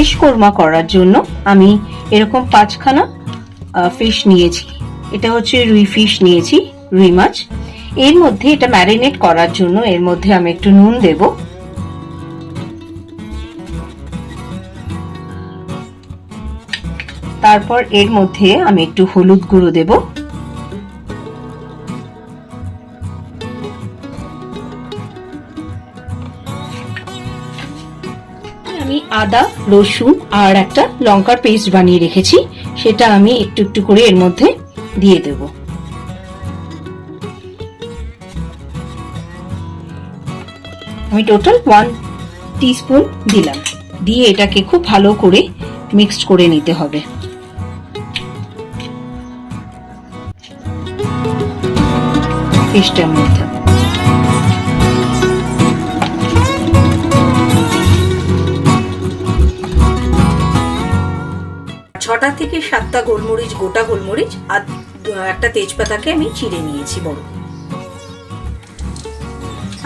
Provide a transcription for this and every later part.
Fish korma করার জন্য আমি এরকম 5খানা ফিশ নিয়েছি। এটা হচ্ছে রুই ফিশ নিয়েছি, রুই মাছ। এর মধ্যে এটা ম্যারিনেট করার জন্য এর মধ্যে আমি একটু নুন দেব, তারপর এর মধ্যে আমি একটু হলুদ গুঁড়ো দেব, আমি আদা, রসুন আর একটা লঙ্কার পেস্ট বানিয়ে রেখেছি, সেটা আমি একটু একটু করে এর মধ্যে দিয়ে দেব। আমি টোটাল 1 টিস্পুন দিলাম। দিয়ে এটাকে খুব ভালো করে মিক্সড করে নিতে হবে। ফিশটার মধ্যে 6টা থেকে 7টা গোলমরিচ, গোটা গোলমরিচ আর একটা তেজপাতাকে আমি চিড়ে নিয়েছি বড়।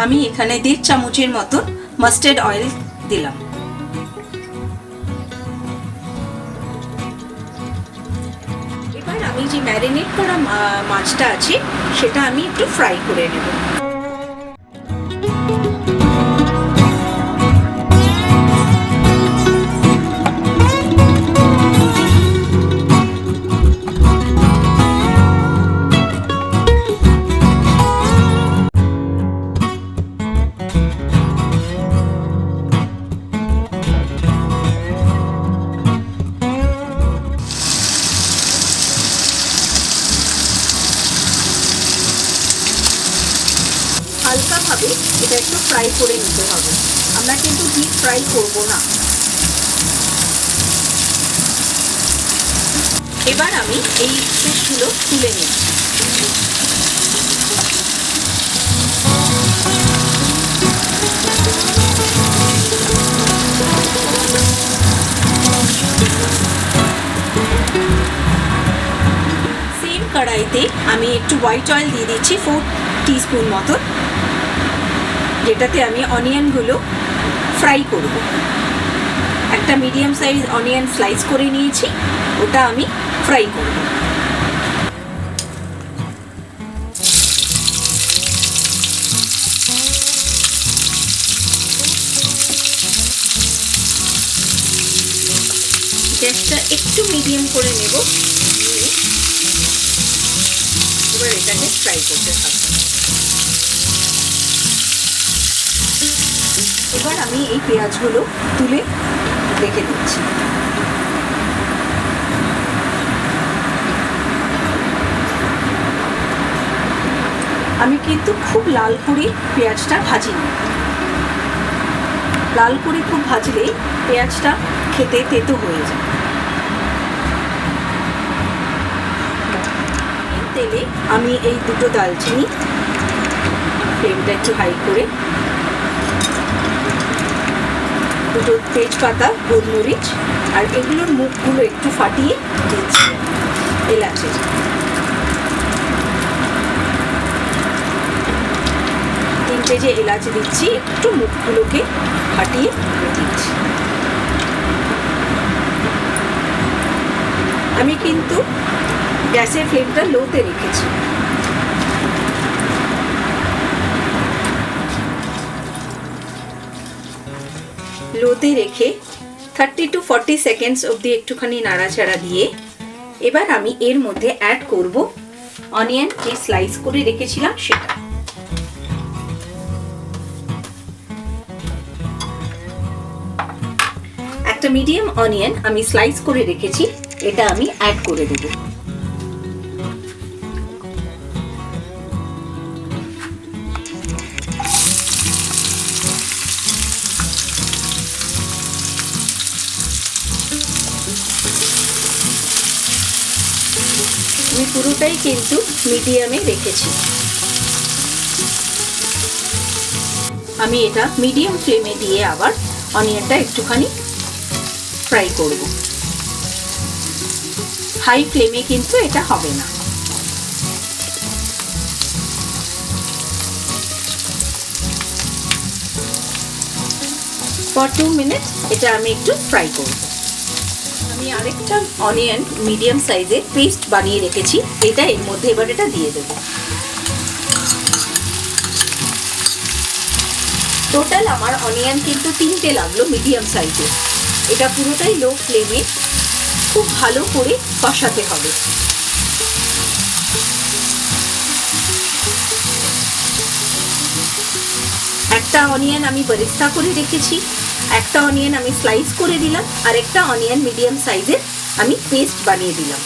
আমি এখানে 1.5 চামচের মতো মাস্টার্ড অয়েল দিলাম। এবার আমি যে ম্যারিনেট করা মাছটা আছে সেটা আমি একটু ফ্রাই করে নেব। হালকাভাবে এটা একটু ফ্রাই করে নিতে হবে, আমরা কিন্তু ডিপ ফ্রাই করব না। এবার আমি এই ফিশগুলো তুলে নিই। সেম কড়াইতে আমি একটু হোয়াইট অয়েল দিয়ে দিচ্ছি 4 টিস্পুন মতো, যেটাতে আমি অনিয়নগুলো ফ্রাই করব। একটা মিডিয়াম সাইজ অনিয়ন স্লাইস করে নিয়েছি, ওটা আমি ফ্রাই করব। গ্যাসটা একটু মিডিয়াম করে নেব, এবার এটাকে ফ্রাই করতে থাকবো। এবার আমি এই পেঁয়াজগুলো তুলে রেখে দিচ্ছি। আমি কিন্তু খুব লাল করে পেঁয়াজটা ভাজিনি, লাল করে খুব ভাজলে পেঁয়াজটা খেতে তেতো হয়ে যায়। তেলে আমি এই 2টো দালচিনি, ফ্লেমটা একটু হাই করে, 2টো তেজপাতা, গোলমরিচ আর এগুলোর মুখগুলো একটু ফাটিয়ে দিচ্ছি, এলাচের। 3টে যে এলাচ দিচ্ছি, একটু মুখগুলোকে ফাটিয়ে দিচ্ছি। আমি কিন্তু গ্যাসের ফ্লেমটা লোতে রেখেছি। লোতে রেখে 30 to 40 সেকেন্ডস অবধি একটুখানি নাড়াচাড়া দিয়ে এবার আমি এর মধ্যে অ্যাড করব অনিয়ন যে স্লাইস করে রেখেছিলাম সেটা। একটা মিডিয়াম অনিয়ন আমি স্লাইস করে রেখেছি, এটা আমি অ্যাড করে দেব। আমি পুরোটাই কিন্তু মিডিয়ামে রেখেছি। আমি এটা মিডিয়াম ফ্লেমে দিয়ে আবার অনিয়নটা একটুখানি ফ্রাই করব। হাই ফ্লেমে কিন্তু এটা হবে না। ফর 2 মিনিট এটা আমি একটু ফ্রাই করব। আমি আরেকটা অনিয়ন মিডিয়াম সাইজের পেস্ট বানিয়ে রেখেছি, এটা এর মধ্যে এবার এটা দিয়ে দেবো। টোটাল আমার অনিয়ন কিন্তু 3টে লাগলো মিডিয়াম সাইজের। এটা পুরোটাই লো ফ্লেমে খুব ভালো করে কষাতে হবে। একটা অনিয়ন আমি বেরেস্তা করে রেখেছি, একটা অনিয়ন আমি স্লাইস করে দিলাম, আর একটা অনিয়ন মিডিয়াম সাইজের আমি পেস্ট বানিয়ে দিলাম।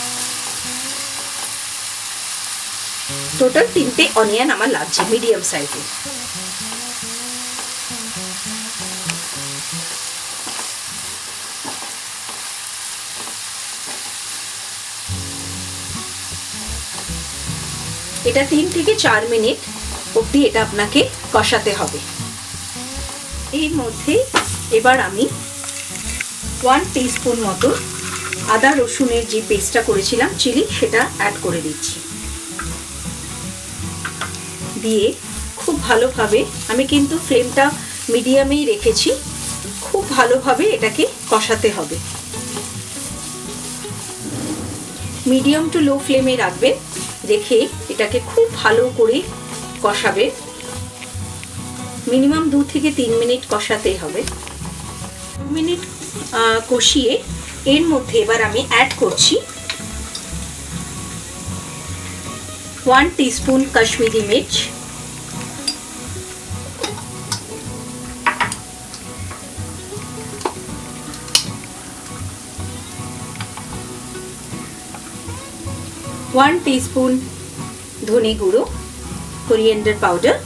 টোটাল 3টে অনিয়ন আমার লাগছে মিডিয়াম সাইজের। এটা 3 থেকে 4 মিনিট অবধি এটা আপনাকে কষাতে হবে। এর মধ্যে এবার আমি 1 টিস্পুন মতো আদা রসুনের যে পেস্টটা করেছিলাম চিলি, সেটা অ্যাড করে দিচ্ছি। দিয়ে খুব ভালোভাবে, আমি কিন্তু ফ্লেমটা মিডিয়ামেই রেখেছি, খুব ভালোভাবে এটাকে কষাতে হবে। মিডিয়াম টু লো ফ্লেমে রাখবেন, রেখে এটাকে খুব ভালো করে কষাবে। মিনিমাম 2 থেকে 3 মিনিট কষাতেই হবে। 2 মিনিট কষিয়ে এর মধ্যে এবার আমি অ্যাড করছি 1 টিস্পুন কাশ্মীরি মির্চ, 1 টিস্পুন ধনে গুঁড়ো, কোরিয়েন্ডার পাউডার,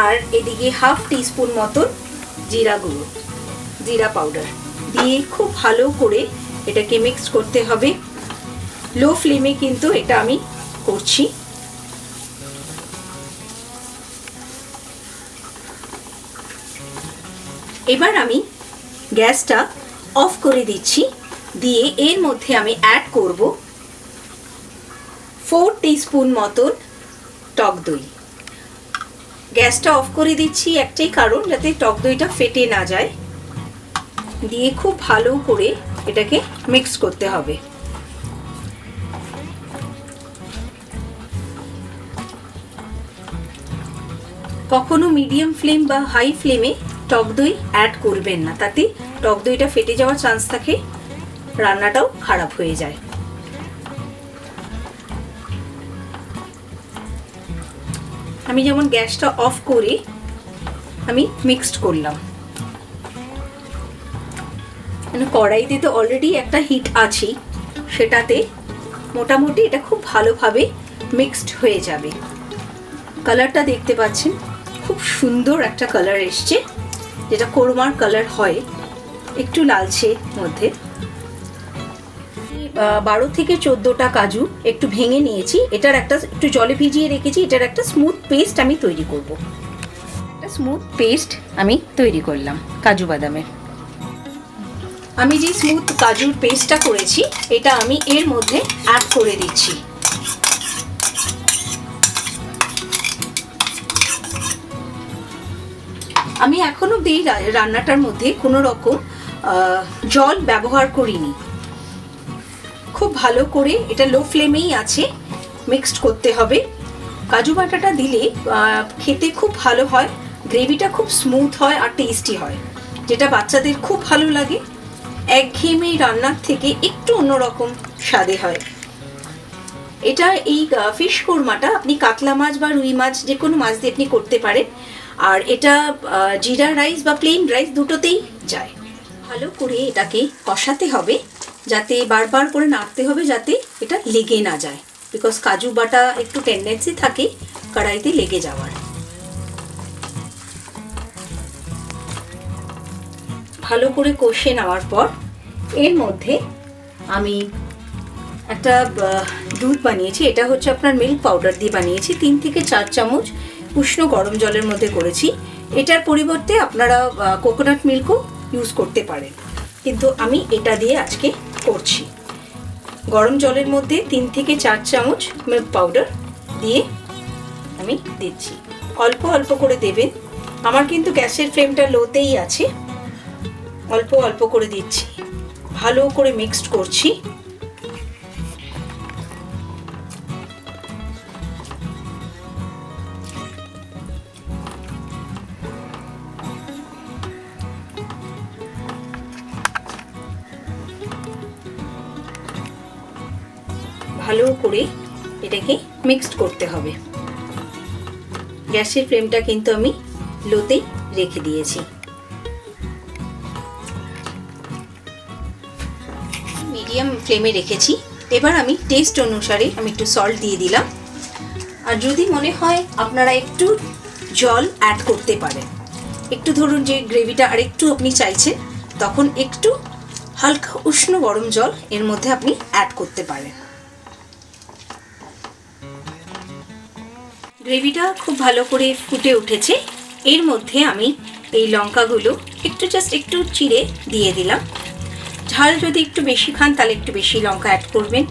আর এদিকে 1/2 টিস্পুন মতো জিরা গুঁড়ো, জিরা পাউডার দিয়ে খুব ভালো করে এটাকে মিক্স করতে হবে। লো ফ্লেমে কিন্তু এটা আমি করছি। এবার আমি গ্যাসটা অফ করে দিচ্ছি, দিয়ে এর মধ্যে আমি অ্যাড করব 4 টিস্পুন মতন টক দই। গ্যাসটা অফ করে দিচ্ছি একটাই কারণ, যাতে টক দইটা ফেটে না যায়। দিয়ে খুব ভালো করে এটাকে মিক্স করতে হবে। কখনো মিডিয়াম ফ্লেম বা হাই ফ্লেমে টক দই অ্যাড করবেন না, তাতে টক দইটা ফেটে যাওয়ার চান্স থাকে, রান্নাটাও খারাপ হয়ে যায়। আমি যেমন গ্যাসটা অফ করে আমি মিক্সড করলাম, মানে কড়াইতে তো অলরেডি একটা হিট আছে, সেটাতে মোটামুটি এটা খুব ভালোভাবে মিক্সড হয়ে যাবে। কালারটা দেখতে পাচ্ছেন, খুব সুন্দর একটা কালার এসছে, যেটা কোরমার কালার হয়, একটু লালচে মধ্যে। 12 থেকে 14টা কাজু একটু ভেঙে নিয়েছি, এটার একটা একটু জলে ভিজিয়ে রেখেছি, এটার একটা স্মুথ পেস্ট আমি তৈরি করব। একটা স্মুথ পেস্ট আমি তৈরি করলাম কাজু বাদামের। আমি যে স্মুথ কাজুর পেস্টটা করেছি, এটা আমি এর মধ্যে অ্যাড করে দিচ্ছি। আমি এখনো এই রান্নাটার মধ্যে কোনো রকম জল ব্যবহার করিনি। খুব ভালো করে এটা লো ফ্লেমেই আছে, মিক্সড করতে হবে। কাজু বাটাটা দিলে খেতে খুব ভালো হয়, গ্রেভিটা খুব স্মুথ হয় আর টেস্টি হয়, যেটা বাচ্চাদের খুব ভালো লাগে। একঘেয়েমি রান্নার থেকে একটু অন্যরকম স্বাদে হয় এটা। এই ফিশ কোরমাটা আপনি কাতলা মাছ বা রুই মাছ, যে কোনো মাছ দিয়ে আপনি করতে পারেন। আর এটা জিরা রাইস বা প্লেন রাইস দুটোতেই যায়। ভালো করে এটাকে কষাতে হবে, যাতে বারবার করে নাড়তে হবে, যাতে এটা লেগে না যায়, বিকজ কাজু বাটা একটু টেন্ডেন্সি থাকে কড়াইতে লেগে যাওয়ার। ভালো করে কষে নেওয়ার পর এর মধ্যে আমি একটা দুধ বানিয়েছি, এটা হচ্ছে আপনার মিল্ক পাউডার দিয়ে বানিয়েছি, 3 থেকে 4 চামচ উষ্ণ গরম জলের মধ্যে করেছি। এটার পরিবর্তে আপনারা কোকোনাট মিল্কও ইউজ করতে পারেন, কিন্তু আমি এটা দিয়ে আজকে করছি। গরম জলের মধ্যে 3 থেকে 4 চামচ মিল্ক পাউডার দিয়ে আমি দিচ্ছি। অল্প অল্প করে দেবেন। আমার কিন্তু গ্যাসের ফ্লেমটা লোতেই আছে, অল্প অল্প করে দিচ্ছি, ভালো করে মিক্সড করছি। ভালো করে এটাকে মিক্সড করতে হবে। গ্যাসের ফ্লেমটা কিন্তু আমি লোতেই রেখে দিয়েছি। মিডিয়াম ফ্লেমে রেখেছি। এবার আমি টেস্ট অনুসারে আমি একটু সল্ট দিয়ে দিলাম। আর যদি মনে হয় আপনারা একটু জল অ্যাড করতে পারেন, একটু ধরুন যে গ্রেভিটা আর একটু আপনি চাইছেন, তখন একটু হালকা উষ্ণ গরম জল এর মধ্যে আপনি অ্যাড করতে পারেন। গ্রেভিটা খুব ভালো করে ফুটে উঠেছে। এর মধ্যে আমি এই লঙ্কাগুলো জাস্ট একটু চিড়ে দিয়ে দিলাম। ঝাল যদি একটু বেশি খান তাহলে একটু বেশি লঙ্কা অ্যাড করবেন।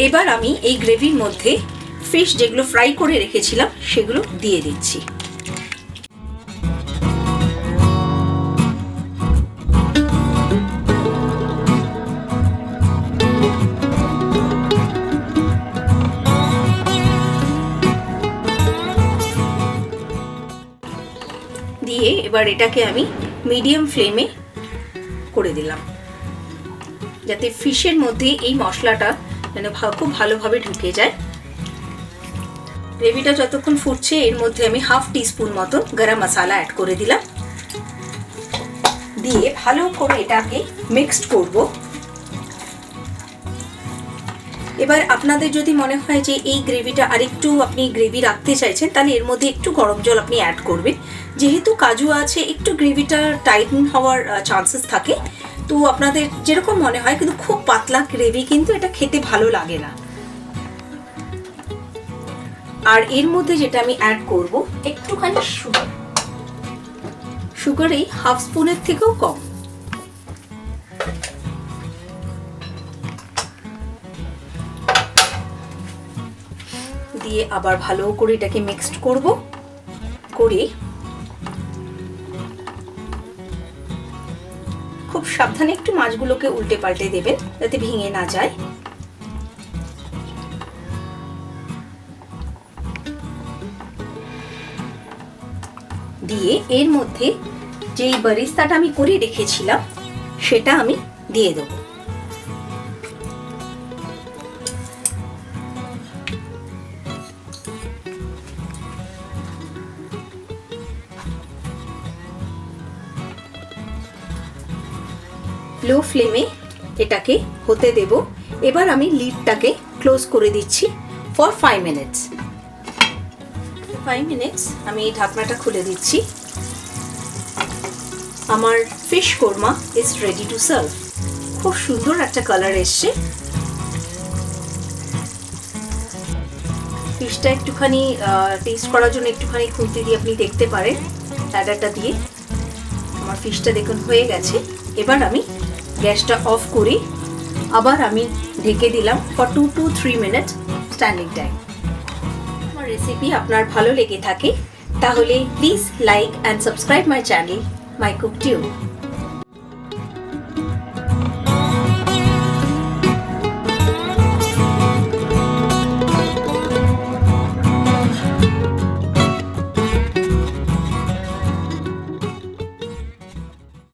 এবার আমি এই গ্রেভির মধ্যে ফিশ যেগুলো ফ্রাই করে রেখেছিলাম সেগুলো দিয়ে দিচ্ছি। দিয়ে এবার এটাকে আমি মিডিয়াম ফ্লেমে করে দিলাম, যাতে ফিশের মধ্যে এই মশলাটা যেন খুব ভালোভাবে ঢুকে যায়। গ্রেভিটা যতক্ষণ ফুটছে এর মধ্যে আমি হাফ টিস্পুন মতো গরম মশলা অ্যাড করে দিলাম। দিয়ে ভালো করে এটাকে মিক্সড করব। এবার আপনাদের যদি মনে হয় যে এই গ্রেভিটা আরেকটু আপনি গ্রেভি রাখতে চাইছেন, তাহলে এর মধ্যে একটু গরম জল আপনি অ্যাড করবেন। যেহেতু কাজু আছে, একটু গ্রেভিটা টাইটন হওয়ার চান্সেস থাকে। তো আপনাদের যেরকম মনে হয়, কিন্তু খুব পাতলা গ্রেভি কিন্তু এটা খেতে ভালো লাগে না। আর এর মধ্যে যেটা আমি অ্যাড করব একটুখানি সুগার। সুগার এই হাফ স্পুনের থেকেও কম। দিয়ে আবার ভালো করে এটাকে মিক্সড করব। করে খুব সাবধানে একটু মাছগুলোকে উল্টে পাল্টে দেবেন যাতে ভেঙে না যায়। দিয়ে এর মধ্যে যেই বারিস্তাটা আমি করে রেখেছিলাম সেটা আমি দিয়ে দেব। লো ফ্লেমে এটাকে হতে দেব। এবার আমি লিডটাকে ক্লোজ করে দিচ্ছি ফর 5 মিনিটস। 5 মিনিটস আমি এই ঢাকনাটা খুলে দিচ্ছি। আমার fish korma is ready to serve. খুব সুন্দর একটা কালার এসছে। ফিশটা একটুখানি টেস্ট করার জন্য একটুখানি খুন্তি দিয়ে আপনি দেখতে পারেন, প্যাডারটা দিয়ে। আমার ফিশটা দেখুন হয়ে গেছে। এবার আমি গ্যাসটা অফ করি, আবার আমি ঢেকে দিলাম for 2 to 3 minute standing time. আমার রেসিপি আপনার ভালো লেগে থাকে তাহলে please like and subscribe my channel MyCookTUBE।